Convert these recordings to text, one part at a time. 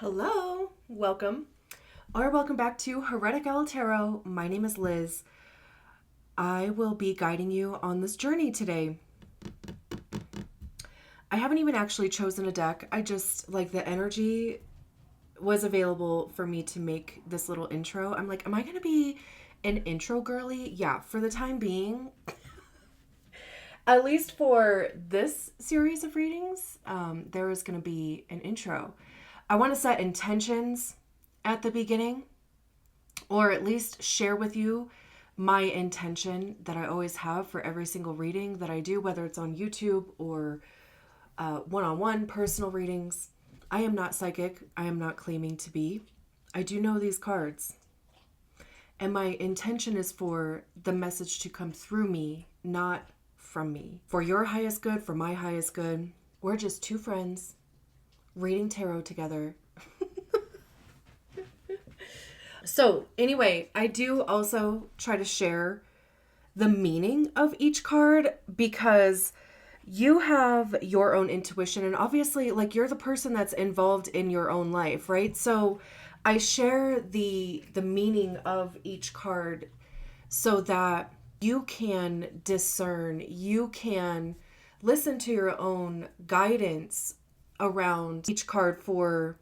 Hello, welcome, or welcome back to Heretic Owl Tarot. My name is Liz. I will be guiding you on this journey today. I haven't even actually chosen a deck. I just, the energy was available for me to make this little intro. I'm like, am I going to be an intro girly? Yeah, for the time being. At least for this series of readings, there is going to be an intro. I want to set intentions at the beginning, or at least share with you my intention that I always have for every single reading that I do, whether it's on YouTube or one-on-one personal readings. I am not psychic. I am not claiming to be. I do know these cards. And my intention is for the message to come through me, not from me. For your highest good, for my highest good. We're just two friends reading tarot together. So anyway, I do also try to share the meaning of each card because you have your own intuition, and obviously you're the person that's involved in your own life, right? So I share the meaning of each card so that you can discern, you can listen to your own guidance around each card for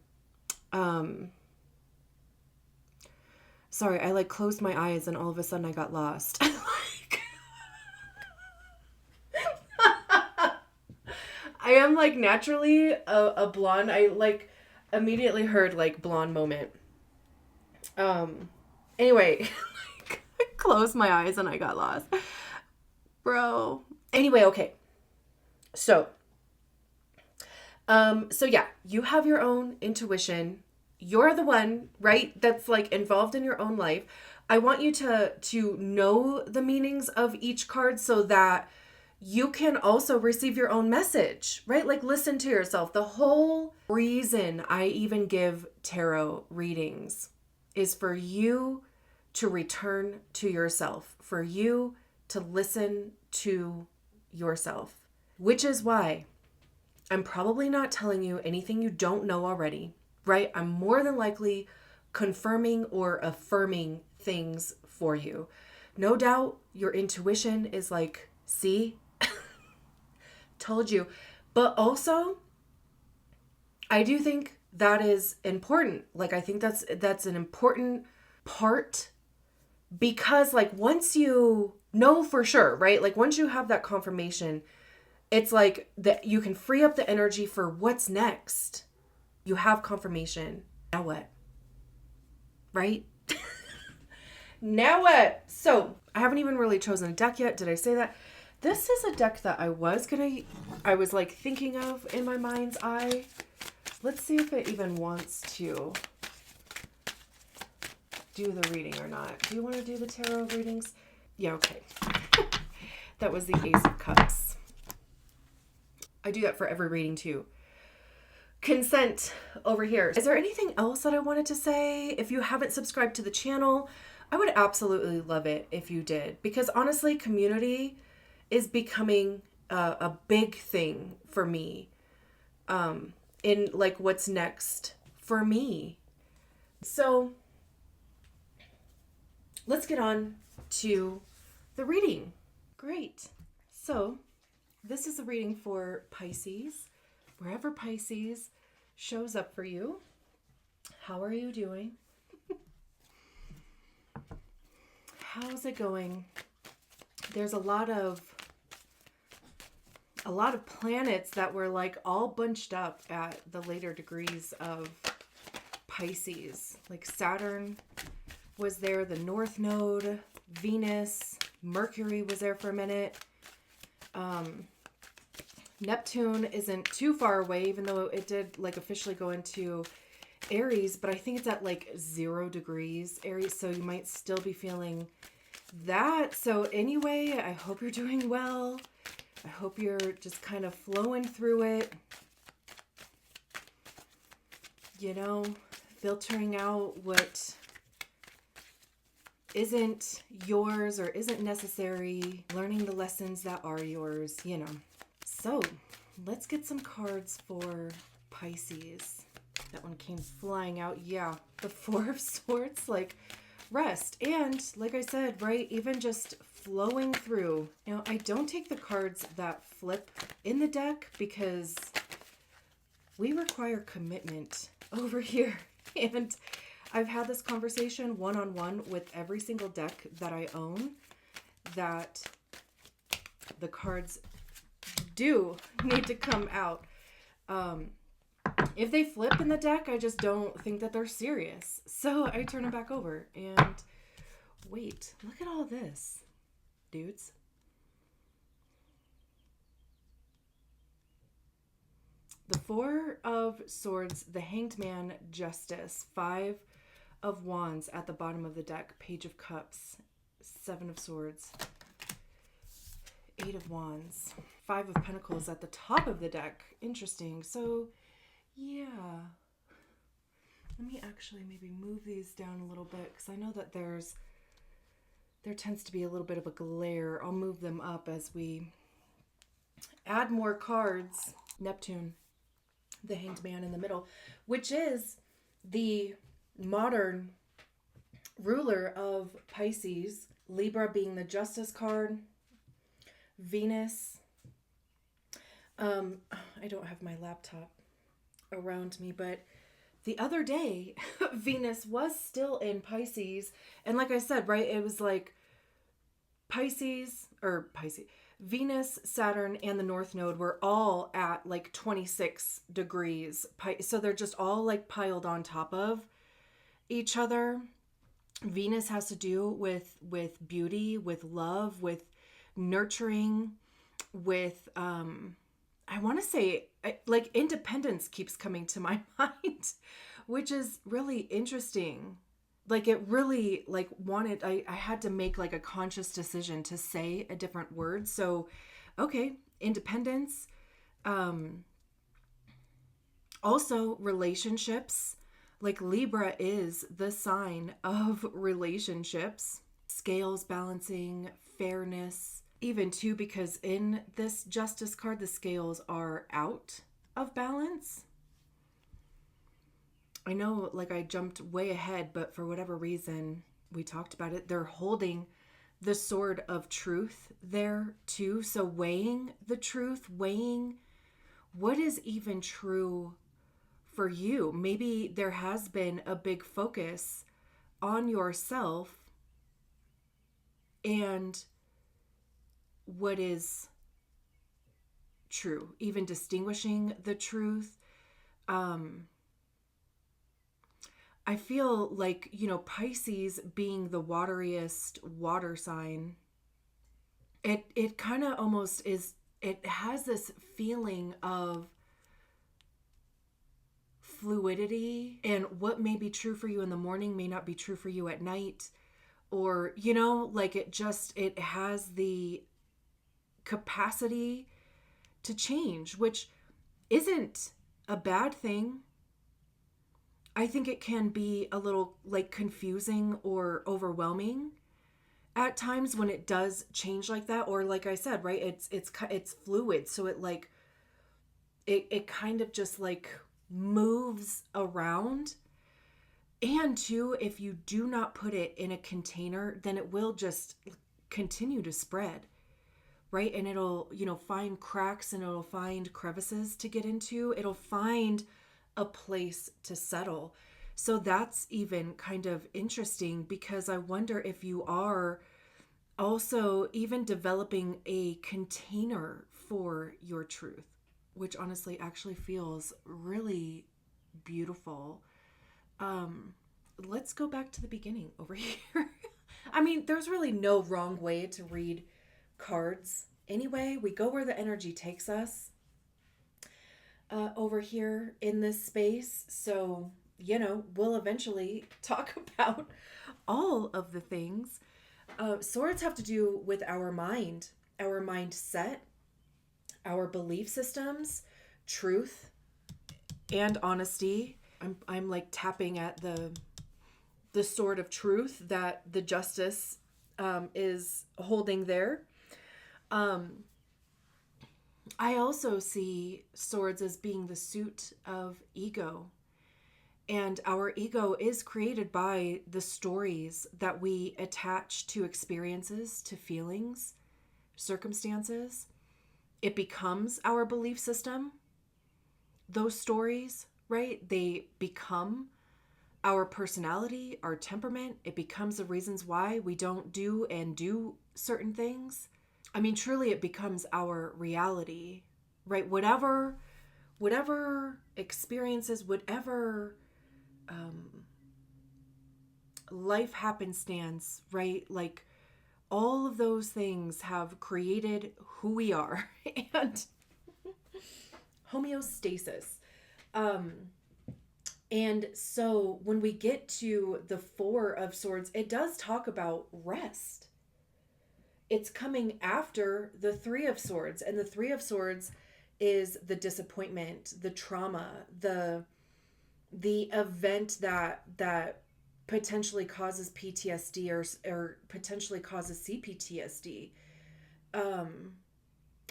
sorry, I closed my eyes and all of a sudden I got lost. I am naturally a blonde. I immediately heard blonde moment. Anyway, I closed my eyes and I got lost. Bro. Anyway, okay. So yeah, you have your own intuition. You're the one, right, that's involved in your own life. I want you to know the meanings of each card so that you can also receive your own message, right? Listen to yourself. The whole reason I even give tarot readings is for you to return to yourself, for you to listen to yourself, which is why I'm probably not telling you anything you don't know already, right? I'm more than likely confirming or affirming things for you. No doubt your intuition is see, told you. But also, I do think that is important. I think that's an important part because once you know for sure, right? Once you have that confirmation, it's that you can free up the energy for what's next. You have confirmation. Now what? Right? Now what? So I haven't even really chosen a deck yet. Did I say that? This is a deck that I was thinking of in my mind's eye. Let's see if it even wants to do the reading or not. Do you want to do the tarot readings? Yeah, okay. That was the Ace of Cups. I do that for every reading too. Consent over here. Is there anything else that I wanted to say? If you haven't subscribed to the channel, I would absolutely love it if you did, because honestly, community is becoming a big thing for me in what's next for me. So let's get on to the reading. Great. So this is a reading for Pisces. Wherever Pisces shows up for you, how are you doing? How's it going? There's a lot of planets that were all bunched up at the later degrees of Pisces. Saturn was there, the North Node, Venus, Mercury was there for a minute. Neptune isn't too far away, even though it did officially go into Aries, but I think it's at 0 degrees Aries, so you might still be feeling that. So anyway, I hope you're doing well. I hope you're just kind of flowing through it. Filtering out what isn't yours or isn't necessary, learning the lessons that are yours, So let's get some cards for Pisces. That one came flying out. Yeah, the Four of Swords, like rest. And like I said, right, even just flowing through. Now, I don't take the cards that flip in the deck because we require commitment over here. And I've had this conversation one-on-one with every single deck that I own, that the cards do need to come out. If they flip in the deck, I just don't think that they're serious. So I turn them back over and wait. Look at all this, dudes. The Four of Swords, the Hanged Man, Justice, Five of Wands at the bottom of the deck, Page of Cups, Seven of Swords, Eight of Wands, Five of Pentacles at the top of the deck. Interesting. So, yeah. Let me actually maybe move these down a little bit because I know that there tends to be a little bit of a glare. I'll move them up as we add more cards. Neptune, the Hanged Man in the middle, which is the modern ruler of Pisces. Libra being the Justice card. Venus. I don't have my laptop around me, but the other day Venus was still in Pisces, and like I said, right, it was like Pisces, Venus, Saturn, and the North Node were all at like 26 degrees. So they're just all like piled on top of each other. Venus has to do with beauty, with love, with nurturing, with I want to say like independence keeps coming to my mind, which is really interesting. Like it really like I had to make like a conscious decision to say a different word. So, okay, independence. Also relationships. Like Libra is the sign of relationships. Scales balancing, fairness. Even too, because in this Justice card, the scales are out of balance. I know like I jumped way ahead, but for whatever reason, we talked about it. They're holding the sword of truth there too. So weighing the truth, weighing what is even true for you. Maybe there has been a big focus on yourself and what is true, even distinguishing the truth. I feel like, Pisces being the wateriest water sign, it kind of almost is, it has this feeling of fluidity, and what may be true for you in the morning may not be true for you at night, or, like it has the capacity to change, which isn't a bad thing. I think it can be a little like confusing or overwhelming at times when it does change like that, or like I said, right, it's fluid, so it like it kind of just like moves around. And two, if you do not put it in a container, then it will just continue to spread, right? And it'll, find cracks, and it'll find crevices to get into. It'll find a place to settle. So that's even kind of interesting, because I wonder if you are also even developing a container for your truth, which honestly actually feels really beautiful. Let's go back to the beginning over here. I mean, there's really no wrong way to read cards. Anyway, we go where the energy takes us over here in this space. So, we'll eventually talk about all of the things. Swords have to do with our mind, our mindset, our belief systems, truth, and honesty. I'm like tapping at the sword of truth that the Justice is holding there. I also see swords as being the suit of ego. And our ego is created by the stories that we attach to experiences, to feelings, circumstances. It becomes our belief system. Those stories, right? They become our personality, our temperament. It becomes the reasons why we don't do certain things. I mean, truly, it becomes our reality, right? Whatever experiences, whatever life happenstance, right? Like all of those things have created who we are and homeostasis. And so when we get to the Four of Swords, it does talk about rest. It's coming after the Three of Swords, and the Three of Swords is the disappointment, the trauma, the event that potentially causes PTSD or potentially causes CPTSD.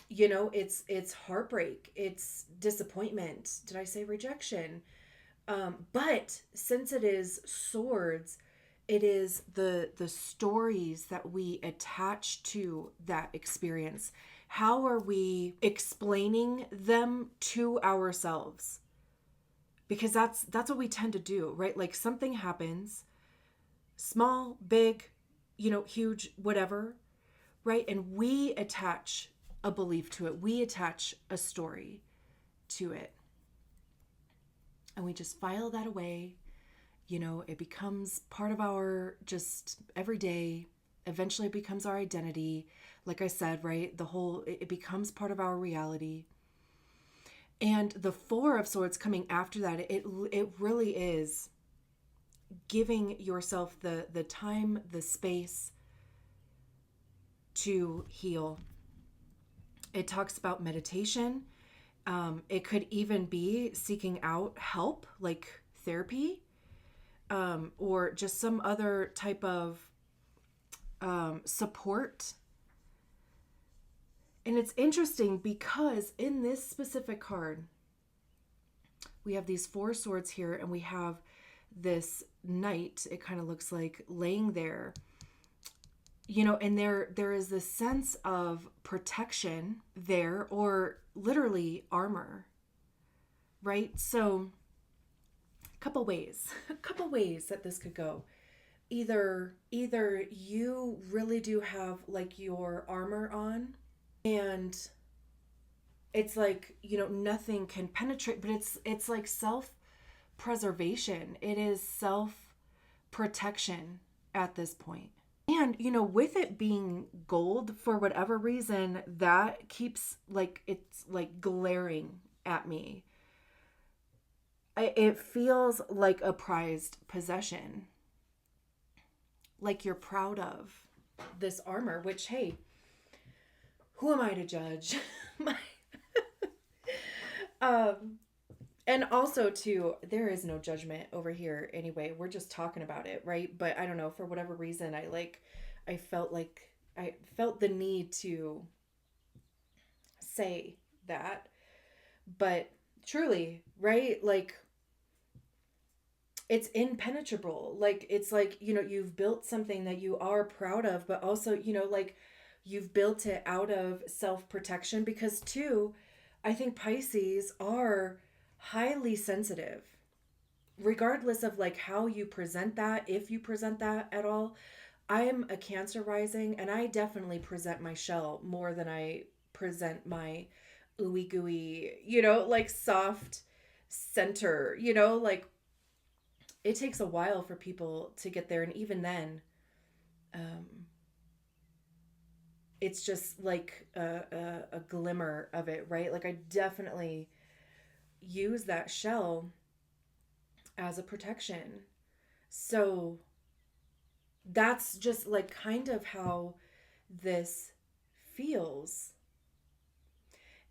It's heartbreak, it's disappointment. Did I say rejection? But since it is swords, it is the stories that we attach to that experience. How are we explaining them to ourselves? Because that's what we tend to do, right? Like something happens, small, big, huge, whatever, right? And we attach a belief to it. We attach a story to it. And we just file that away. It becomes part of our just everyday. Eventually it becomes our identity. Like I said, right? It becomes part of our reality. And the Four of Swords coming after that, it really is giving yourself the time, the space to heal. It talks about meditation. It could even be seeking out help, like therapy, or just some other type of support. And it's interesting because in this specific card, we have these Four Swords here, and we have this knight. It kind of looks like laying there. And there is this sense of protection there, or literally armor, right? So a couple ways that this could go. Either you really do have like your armor on, and it's like, nothing can penetrate, but it's like self-preservation. It is self-protection at this point. And, with it being gold, for whatever reason, that keeps it's like glaring at me. It feels like a prized possession. Like you're proud of this armor, which, hey, who am I to judge? And also too, there is no judgment over here anyway. We're just talking about it, right? But I don't know, for whatever reason, I felt the need to say that. But truly, right? Like it's impenetrable. Like it's like, you've built something that you are proud of, but also, like you've built it out of self-protection, because too, I think Pisces are highly sensitive, regardless of like how you present that, if you present that at all. I am a Cancer rising, and I definitely present my shell more than I present my ooey gooey, like soft center, like it takes a while for people to get there. And even then, it's just like a glimmer of it, right? Like I definitely use that shell as a protection. So that's just like kind of how this feels.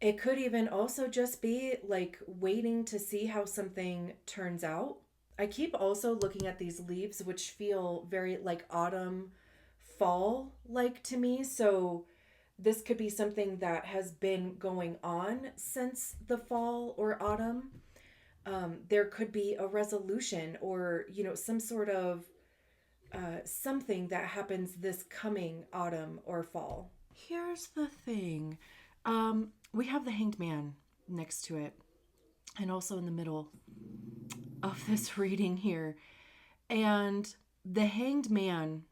It could even also just be like waiting to see how something turns out. I keep also looking at these leaves, which feel very like autumn, fall like to me. So this could be something that has been going on since the fall or autumn. There could be a resolution or, some sort of something that happens this coming autumn or fall. Here's the thing. We have the Hanged Man next to it, and also in the middle of this reading here. And the Hanged Man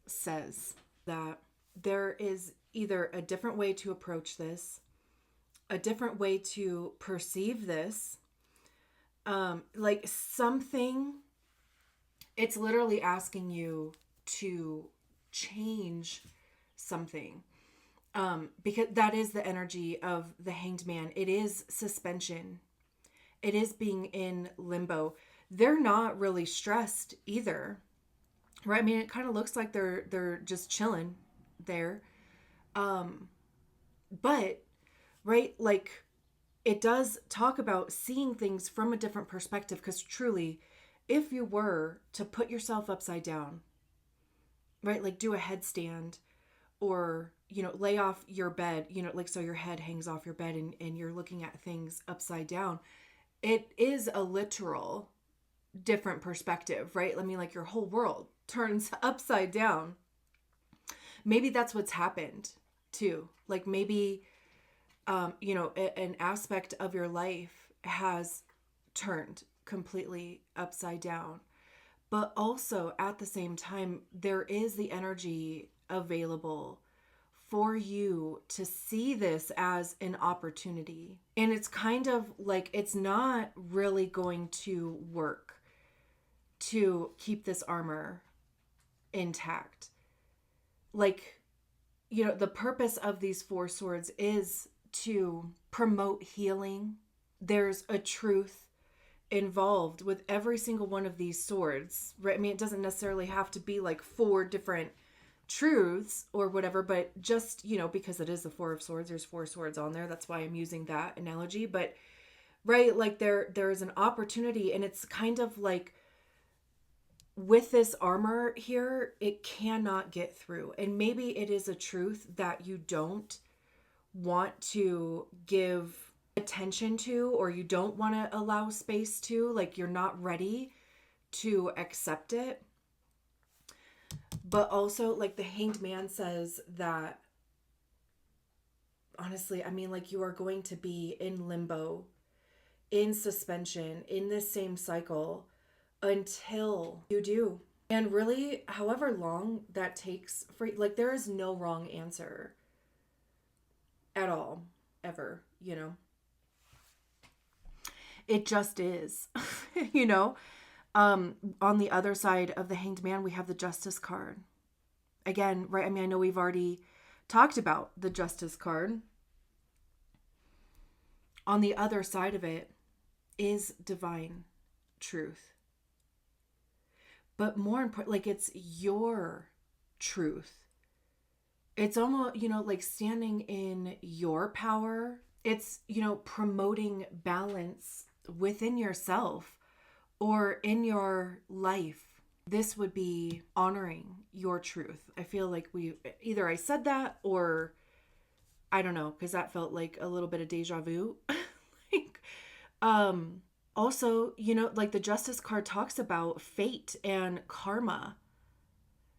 says that there is either a different way to approach this, a different way to perceive this, like something. It's literally asking you to change something. Because that is the energy of the Hanged Man. It is suspension. It is being in limbo. They're not really stressed either, right? I mean, it kind of looks like they're just chilling there. But right, like it does talk about seeing things from a different perspective, because truly, if you were to put yourself upside down, right, like do a headstand or, lay off your bed, like so your head hangs off your bed and you're looking at things upside down, it is a literal different perspective, right? I mean, like your whole world turns upside down. Maybe that's what's happened too. Like maybe, an aspect of your life has turned completely upside down. But also at the same time, there is the energy available for you to see this as an opportunity. And it's kind of like it's not really going to work to keep this armor intact. Like, the purpose of these four swords is to promote healing. There's a truth involved with every single one of these swords, right? I mean, it doesn't necessarily have to be like four different truths or whatever, but just, because it is the Four of Swords, there's four swords on there. That's why I'm using that analogy. But right, like there is an opportunity, and it's kind of like with this armor here, it cannot get through. And maybe it is a truth that you don't want to give attention to, or you don't want to allow space to, like you're not ready to accept it. But also, like the Hanged Man says that, honestly, I mean, like you are going to be in limbo, in suspension, in this same cycle until you do. And really, however long that takes for, like, there is no wrong answer at all, ever, It just is, On the other side of the Hanged Man, we have the Justice card. Again, right? I mean, I know we've already talked about the Justice card. On the other side of it is divine truth. But more important, like it's your truth. It's almost, like standing in your power. It's, promoting balance within yourself or in your life. This would be honoring your truth. I feel like either I said that or I don't know, because that felt like a little bit of deja vu. like, also, like the Justice card talks about fate and karma.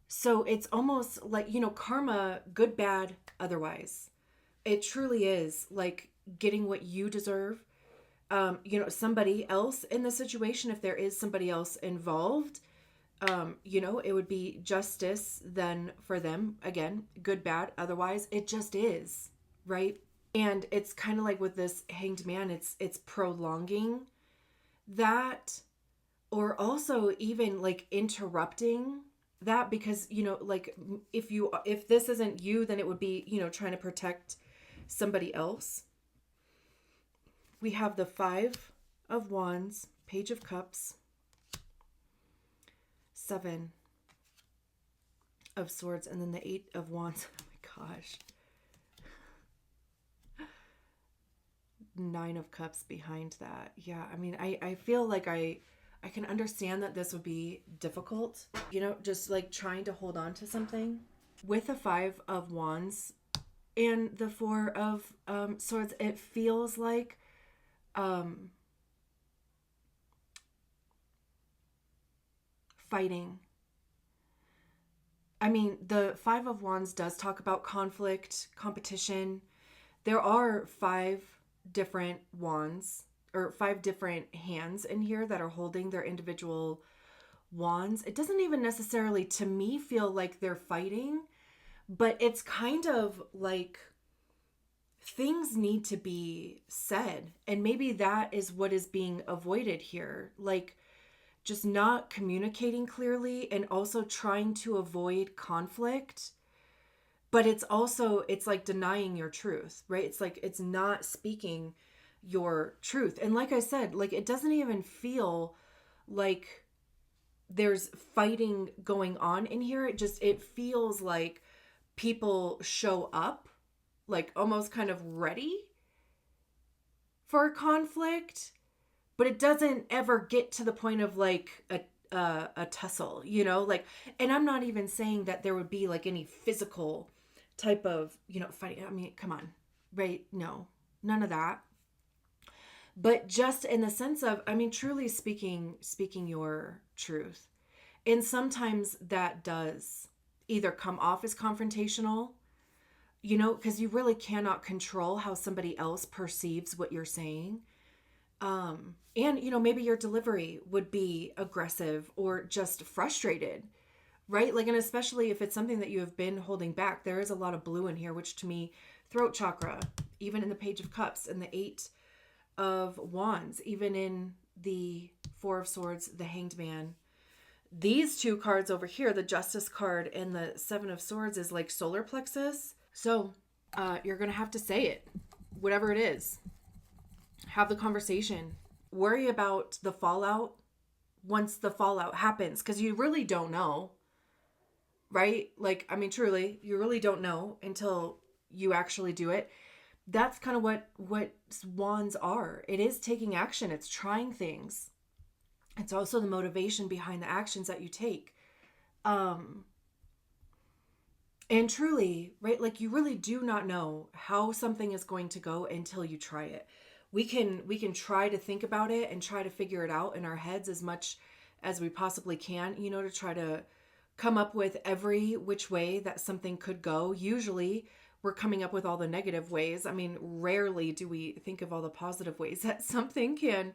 So it's almost like, karma, good, bad, otherwise. It truly is like getting what you deserve. Somebody else in the situation, if there is somebody else involved, it would be justice then for them. Again, good, bad, otherwise. It just is, right? And it's kind of like with this Hanged Man, it's prolonging that, or also even like interrupting that, because, like if this isn't you, then it would be, trying to protect somebody else. We have the Five of Wands, Page of Cups, Seven of Swords, and then the Eight of Wands. Oh my gosh. Nine of Cups behind that. Yeah, I mean, I feel like I can understand that this would be difficult, just like trying to hold on to something. With the Five of Wands and the Four of Swords, it feels like Fighting. I mean, the Five of Wands does talk about conflict, competition. There are five different wands or five different hands in here that are holding their individual wands. It doesn't even necessarily, to me, feel like they're fighting, but it's kind of like things need to be said. And maybe that is what is being avoided here. Like, just not communicating clearly and also trying to avoid conflict. But it's like denying your truth, right? It's like it's not speaking your truth. And like I said, like it doesn't even feel like there's fighting going on in here. It feels like people show up like almost kind of ready for a conflict, but it doesn't ever get to the point of like a tussle, you know, like, and I'm not even saying that there would be like any physical type of, you know, fighting. I mean, come on, right? No, none of that. But just in the sense of, I mean, truly speaking your truth. And sometimes that does either come off as confrontational, you know, because you really cannot control how somebody else perceives what you're saying. And, you know, maybe your delivery would be aggressive or just frustrated, right? Like, and especially if it's something that you have been holding back, there is a lot of blue in here, which to me, throat chakra, even in the Page of Cups and the Eight of Wands, even in the Four of Swords, the Hanged Man. These two cards over here, the Justice card and the Seven of Swords, is like solar plexus. So you're going to have to say it, whatever it is. Have the conversation. Worry about the fallout once the fallout happens, because you really don't know, right? Like, I mean, truly, you really don't know until you actually do it. That's kind of what wands are. It is taking action. It's trying things. It's also the motivation behind the actions that you take. And truly, right, like you really do not know how something is going to go until you try it. We can try to think about it and try to figure it out in our heads as much as we possibly can, you know, to try to come up with every which way that something could go. Usually we're coming up with all the negative ways. I mean, rarely do we think of all the positive ways that something can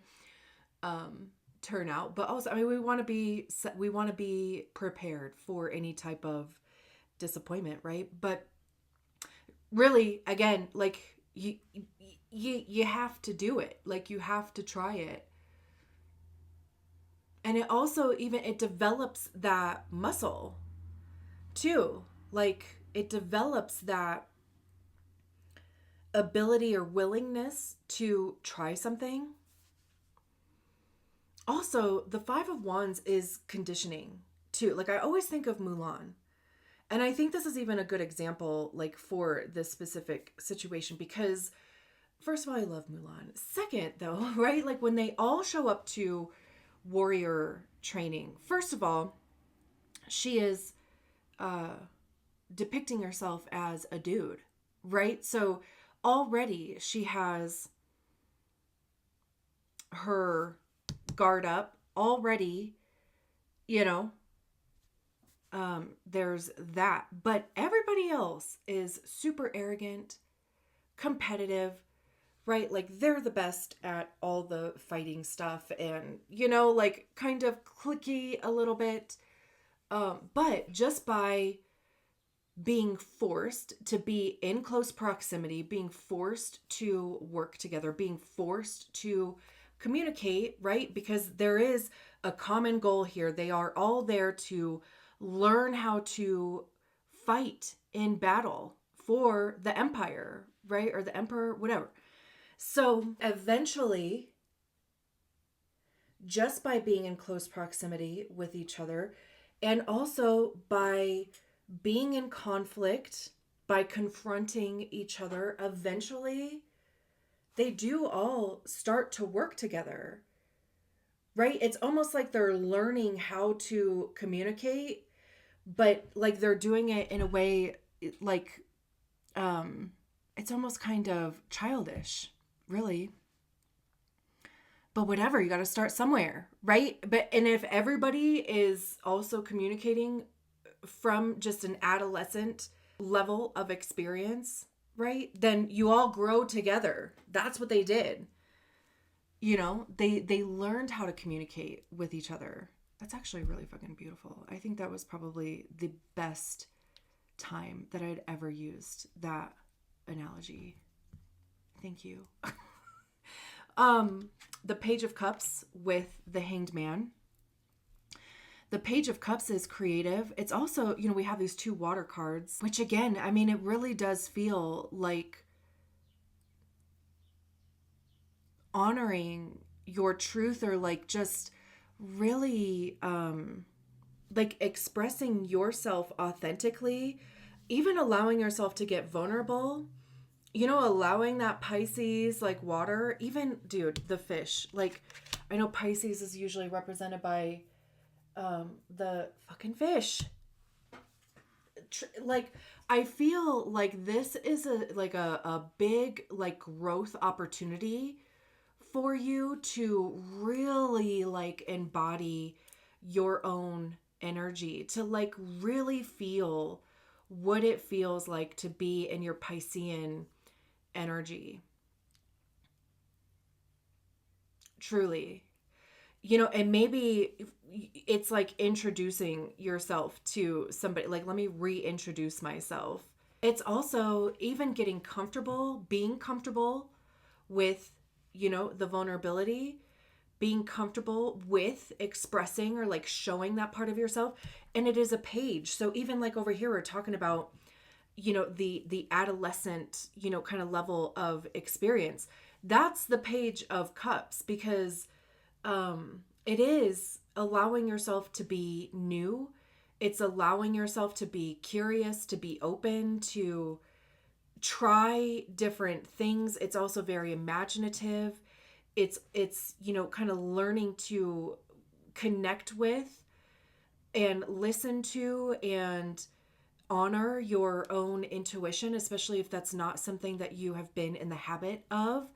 turn out. But also, I mean, we want to be prepared for any type of disappointment, right? But really, again, like you have to do it. Like you have to try it. And it also even it develops that muscle too. Like it develops that ability or willingness to try something. Also, the Five of Wands is conditioning too. Like I always think of Mulan. And I think this is even a good example, like for this specific situation, because first of all, I love Mulan. Second, though, right? Like when they all show up to warrior training, first of all, she is depicting herself as a dude, right? So already she has her guard up already, you know, there's that. But everybody else is super arrogant, competitive, right? Like they're the best at all the fighting stuff and, you know, like kind of cliquey a little bit. But just by being forced to be in close proximity, being forced to work together, being forced to communicate, right? Because there is a common goal here. They are all there to learn how to fight in battle for the empire, right? Or the emperor, whatever. So eventually, just by being in close proximity with each other, and also by being in conflict, by confronting each other, eventually they do all start to work together, right? It's almost like they're learning how to communicate, but like they're doing it in a way like it's almost kind of childish, really. But whatever, you got to start somewhere, right? And if everybody is also communicating from just an adolescent level of experience, right? Then you all grow together. That's what they did. They learned how to communicate with each other. That's actually really fucking beautiful. I think that was probably the best time that I'd ever used that analogy. Thank you. The Page of Cups with the Hanged Man. The Page of Cups is creative. It's also, we have these 2 water cards, which again, I mean, it really does feel like honoring your truth, or like just really like expressing yourself authentically, even allowing yourself to get vulnerable, allowing that Pisces, like water, even, dude, the fish. Like, I know Pisces is usually represented by the fucking fish. Like, I feel like this is a big like growth opportunity for you to really like embody your own energy, to like really feel what it feels like to be in your Piscean energy. Truly. And maybe it's like introducing yourself to somebody, like, let me reintroduce myself. It's also even getting comfortable, being comfortable with, the vulnerability, being comfortable with expressing or like showing that part of yourself. And it is a page. So even like over here, we're talking about, the adolescent, kind of level of experience. That's the Page of Cups, because it is allowing yourself to be new. It's allowing yourself to be curious, to be open, to try different things. It's also very imaginative. It's kind of learning to connect with and listen to and honor your own intuition, especially if that's not something that you have been in the habit of,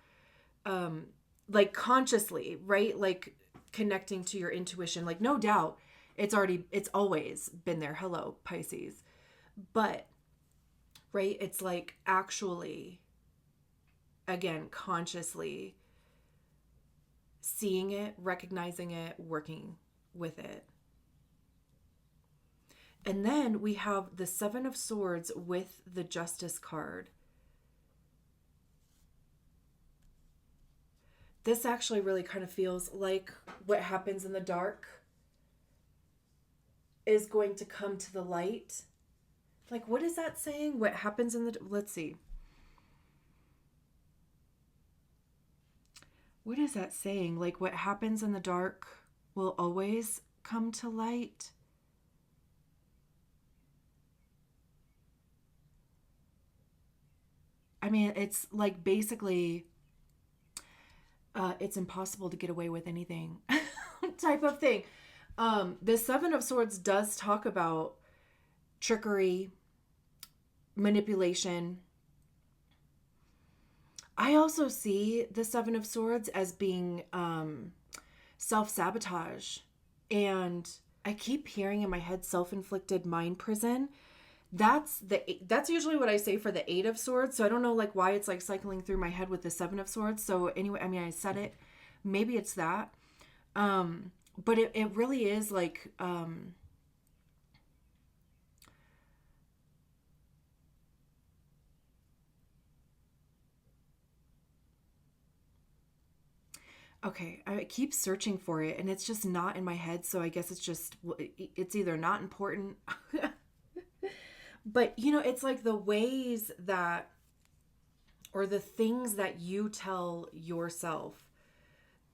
like consciously, right? Like connecting to your intuition, like no doubt it's always been there. Hello, Pisces. But, right, it's like actually, again, consciously seeing it, recognizing it, working with it. And then we have the 7 of Swords with the Justice card. This actually really kind of feels like what happens in the dark is going to come to the light. Like, what is that saying? What happens in the... Let's see. What is that saying? Like, what happens in the dark will always come to light. I mean, it's like basically, it's impossible to get away with anything type of thing. The 7 of Swords does talk about trickery, manipulation. I also see the 7 of Swords as being self-sabotage. And I keep hearing in my head self-inflicted mind prison. That's usually what I say for the 8 of Swords. So I don't know like why it's like cycling through my head with the 7 of Swords. So anyway, I mean, I said it. Maybe it's that. But it really is like, okay, I keep searching for it and it's just not in my head. So I guess it's either not important. But, it's like the ways that, or the things that you tell yourself,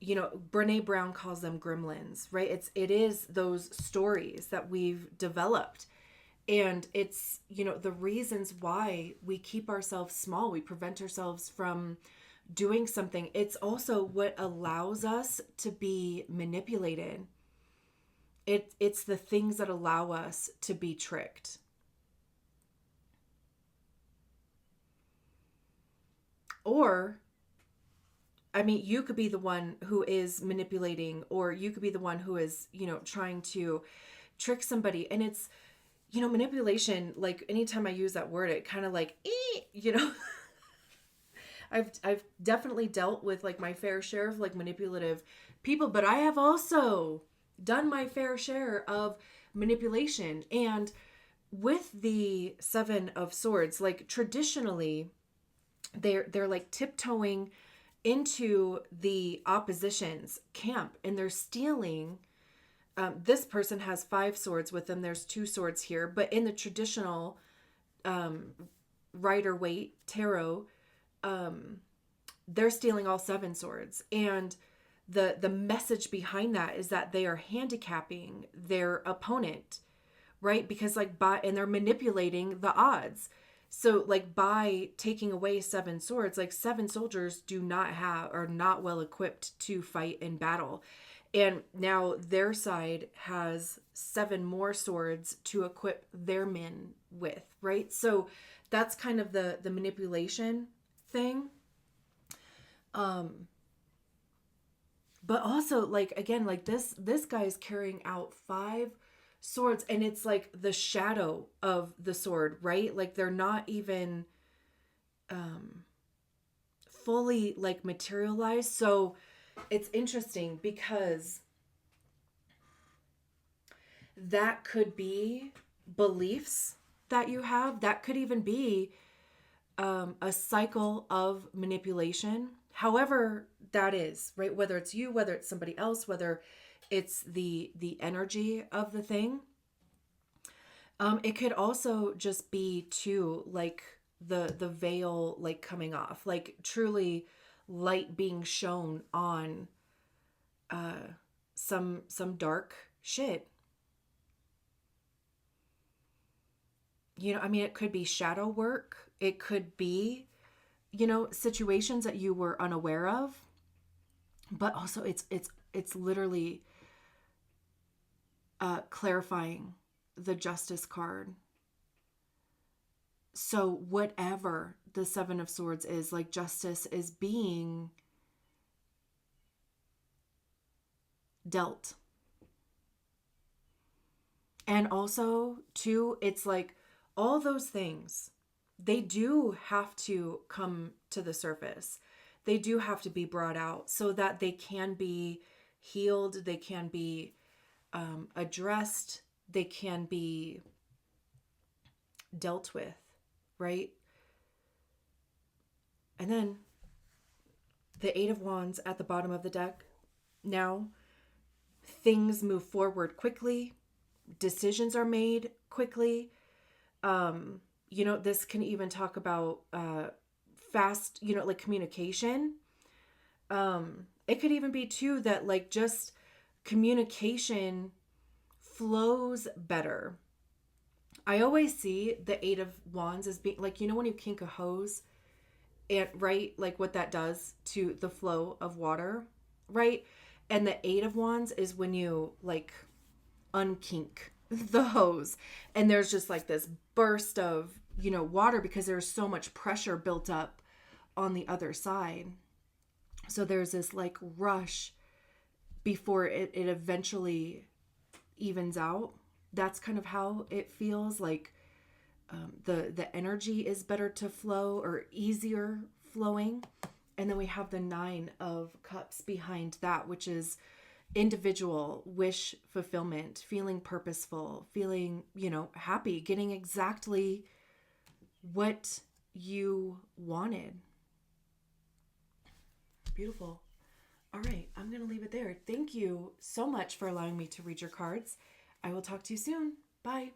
Brene Brown calls them gremlins, right? It is those stories that we've developed. And it's, the reasons why we keep ourselves small, we prevent ourselves from doing something. It's also what allows us to be manipulated. It's the things that allow us to be tricked. Or I mean, you could be the one who is manipulating, or you could be the one who is, trying to trick somebody. And it's, manipulation, like anytime I use that word, it kind of like, I've definitely dealt with like my fair share of like manipulative people, but I have also done my fair share of manipulation. And with the Seven of Swords, like traditionally, they're like tiptoeing into the opposition's camp, and they're stealing. This person has 5 swords with them. There's 2 swords here, but in the traditional Rider-Waite tarot, they're stealing all 7 swords. And the message behind that is that they are handicapping their opponent, right? Because and they're manipulating the odds. So like by taking away 7 swords, like 7 soldiers are not well equipped to fight in battle. And now their side has 7 more swords to equip their men with, right? So that's kind of the manipulation thing. But also, like, again, like this guy's carrying out 5 swords, and it's like the shadow of the sword, right? Like they're not even fully like materialized. So it's interesting because that could be beliefs that you have. That could even be a cycle of manipulation, however that is, right? Whether it's you, whether it's somebody else, whether it's the energy of the thing. It could also just be too like the veil like coming off, like truly light being shown on some dark shit. I mean, it could be shadow work. It could be, situations that you were unaware of. But also it's literally clarifying the Justice card. So whatever the 7 of Swords is, like justice is being dealt. And also, too, it's like all those things, they do have to come to the surface. They do have to be brought out so that they can be healed, they can be addressed, they can be dealt with, right? And then the 8 of Wands at the bottom of the deck. Now, things move forward quickly. Decisions are made quickly. This can even talk about fast, like communication. It could even be too that like just communication flows better. I always see the 8 of Wands as being like, when you kink a hose, and right, like what that does to the flow of water, right? And the 8 of Wands is when you like unkink the hose, and there's just like this burst of water because there's so much pressure built up on the other side. So there's this like rush before it eventually evens out. That's kind of how it feels like. The energy is better to flow, or easier flowing. And then we have the 9 of Cups behind that, which is individual wish fulfillment, feeling purposeful, feeling, happy, getting exactly what you wanted. Beautiful. All right, I'm going to leave it there. Thank you so much for allowing me to read your cards. I will talk to you soon. Bye.